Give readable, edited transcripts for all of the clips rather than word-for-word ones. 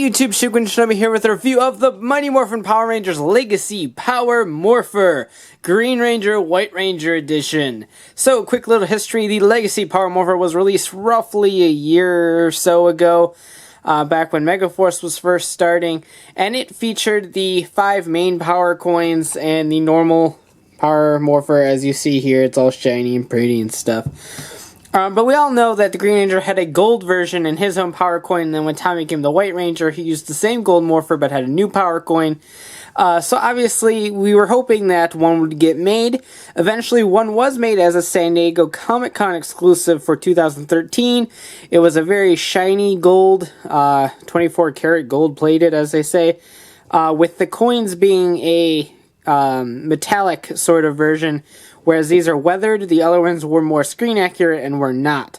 YouTube, Shinobi here with a review of the Mighty Morphin Power Rangers Legacy Power Morpher Green Ranger, White Ranger Edition. So, quick little history. The Legacy Power Morpher was released roughly a year or so ago, back when Megaforce was first starting, and it featured the 5 main power coins and the normal Power Morpher. As you see here, it's all shiny and pretty and stuff. But we all know that the Green Ranger had a gold version in his own power coin, and then when Tommy became the White Ranger, he used the same gold morpher but had a new power coin. So obviously, we were hoping that one would get made. Eventually, one was made as a San Diego Comic-Con exclusive for 2013. It was a very shiny gold, 24 karat gold plated, as they say, with the coins being a metallic sort of version, whereas these are weathered. The other ones were more screen accurate and were not.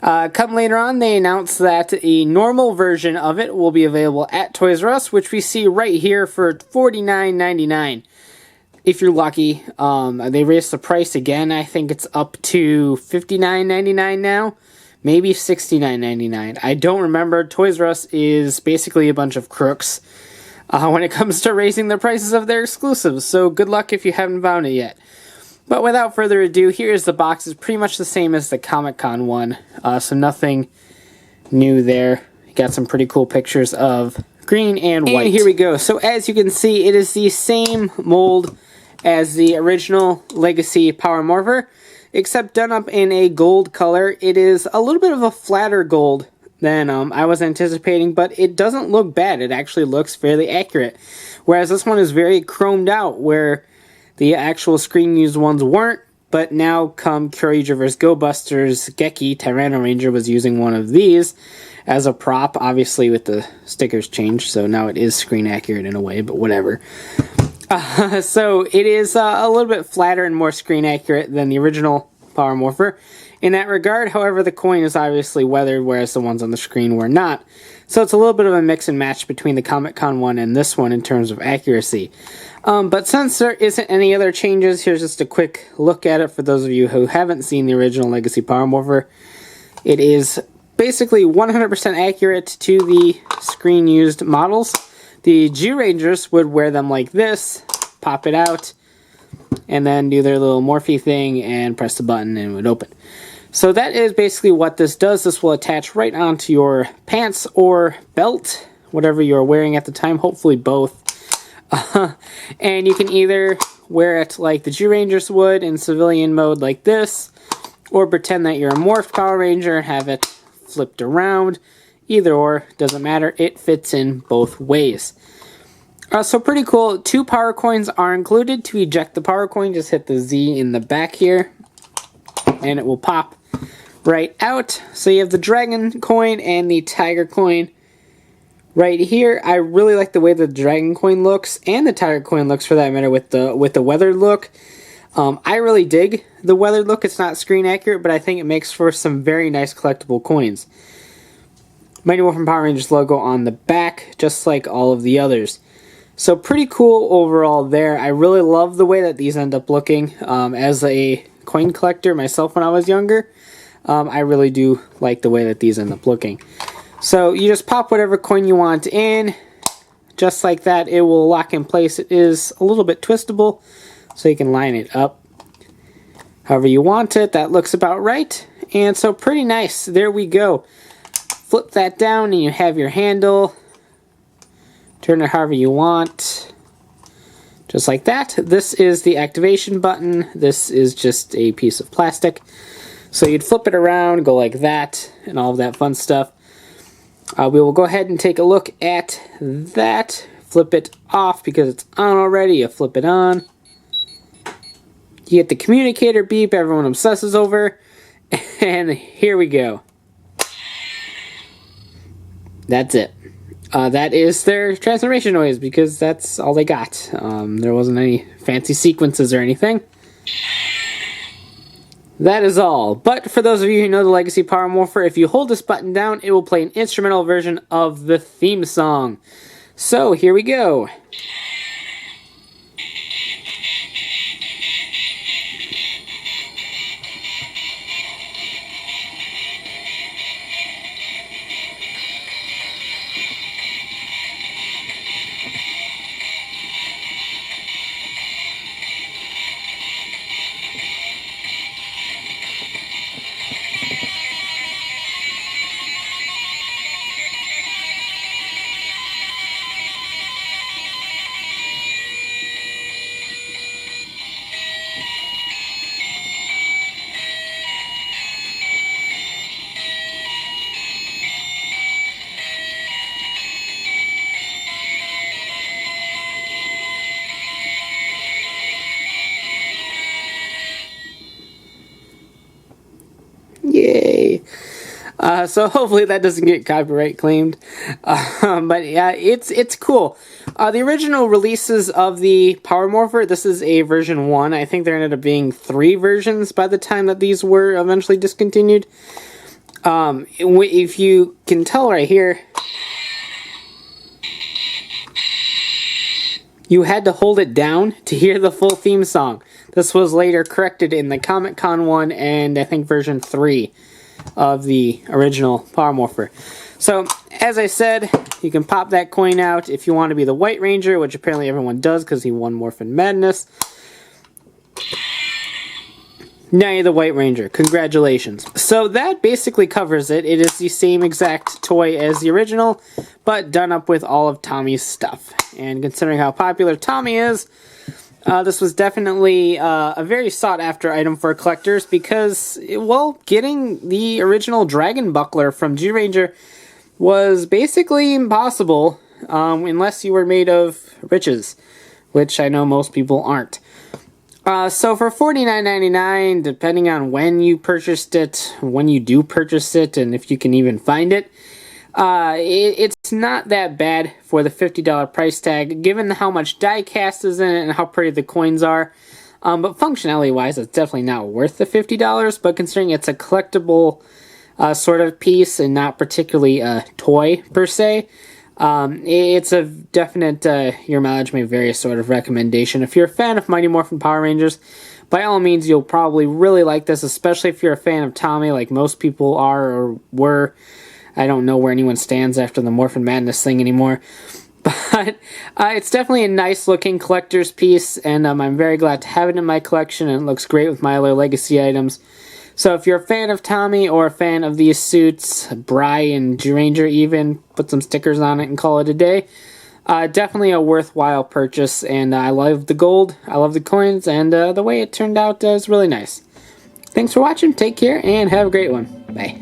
Come later on, they announced that a normal version of it will be available at Toys R Us, which we see right here for $49.99. If you're lucky. They raised the price again. I think it's up to $59.99 now. Maybe $69.99. I don't remember. Toys R Us is basically a bunch of crooks when it comes to raising the prices of their exclusives, so good luck if you haven't found it yet. But without further ado, here's the box. It's pretty much the same as the Comic-Con one, so nothing new there. You got some pretty cool pictures of green and white. And here we go. So as you can see, it is the same mold as the original Legacy Power Morpher, except done up in a gold color. It is a little bit of a flatter gold than I was anticipating, but it doesn't look bad. It actually looks fairly accurate. Whereas this one is very chromed out, where the actual screen-used ones weren't, but now come Kyoryuger vs. Go Busters, Geki, Tyranno Ranger, was using one of these as a prop, obviously with the stickers changed, so now it is screen accurate in a way, but whatever. So it is a little bit flatter and more screen accurate than the original Power Morpher in that regard. However, the coin is obviously weathered, whereas the ones on the screen were not. So it's a little bit of a mix and match between the Comic-Con one and this one in terms of accuracy. But since there isn't any other changes, here's just a quick look at it for those of you who haven't seen the original Legacy Power Morpher. It is basically 100% accurate to the screen-used models. The G-Rangers would wear them like this, pop it out, and then do their little Morphy thing and press the button and it would open. So that is basically what this does. This will attach right onto your pants or belt, whatever you're wearing at the time, hopefully both. And you can either wear it like the G-Rangers would in civilian mode like this, or pretend that you're a morphed Power Ranger and have it flipped around. Either or, doesn't matter, it fits in both ways. So pretty cool. 2 power coins are included. To eject the power coin, just hit the Z in the back here, and it will pop right out. So you have the dragon coin and the tiger coin right here. I really like the way the dragon coin looks, and the tiger coin looks for that matter, with the weathered look. I really dig the weathered look. It's not screen accurate, but I think it makes for some very nice collectible coins. Mighty Morphin Power Rangers logo on the back, just like all of the others. So pretty cool overall there. I really love the way that these end up looking. As a coin collector myself when I was younger, I really do like the way that these end up looking. So you just pop whatever coin you want in, just like that. It will lock in place. It is a little bit twistable, so you can line it up however you want it. That looks about right. And so pretty nice. There we go. Flip that down and you have your handle. Turn it however you want. Just like that. This is the activation button. This is just a piece of plastic. So you'd flip it around, go like that, and all of that fun stuff. We will go ahead and take a look at that. Flip it off because it's on already. You flip it on. You get the communicator beep everyone obsesses over. And here we go. That's it. That is their transformation noise, because that's all they got. There wasn't any fancy sequences or anything. That is all. But for those of you who know the Legacy Power Morpher, if you hold this button down, it will play an instrumental version of the theme song. So here we go. Yay! So hopefully that doesn't get copyright claimed. But yeah, it's cool. The original releases of the Power Morpher, this is a version 1. I think there ended up being 3 versions by the time that these were eventually discontinued. If you can tell right here, you had to hold it down to hear the full theme song. This was later corrected in the Comic-Con one and I think version 3 of the original Power Morpher. So, as I said, you can pop that coin out if you want to be the White Ranger, which apparently everyone does because he won Morphin Madness. Now you're the White Ranger. Congratulations. So that basically covers it. It is the same exact toy as the original, but done up with all of Tommy's stuff. And considering how popular Tommy is, this was definitely a very sought-after item for collectors because, well, getting the original Dragon Buckler from G-Ranger was basically impossible unless you were made of riches, which I know most people aren't. So for $49.99, depending on when you purchased it, when you do purchase it, and if you can even find it, it's not that bad for the $50 price tag, given how much die cast is in it and how pretty the coins are. But functionality-wise, it's definitely not worth the $50, but considering it's a collectible sort of piece and not particularly a toy per se, it's a definite, your mileage may vary sort of recommendation. If you're a fan of Mighty Morphin Power Rangers, by all means, you'll probably really like this, especially if you're a fan of Tommy, like most people are or were. I don't know where anyone stands after the Morphin Madness thing anymore. But it's definitely a nice-looking collector's piece, and I'm very glad to have it in my collection, and it looks great with my other Legacy items. So if you're a fan of Tommy or a fan of these suits, Bry and G-Ranger even, put some stickers on it and call it a day. Definitely a worthwhile purchase, and I love the gold, I love the coins, and the way it turned out is really nice. Thanks for watching, take care, and have a great one. Bye.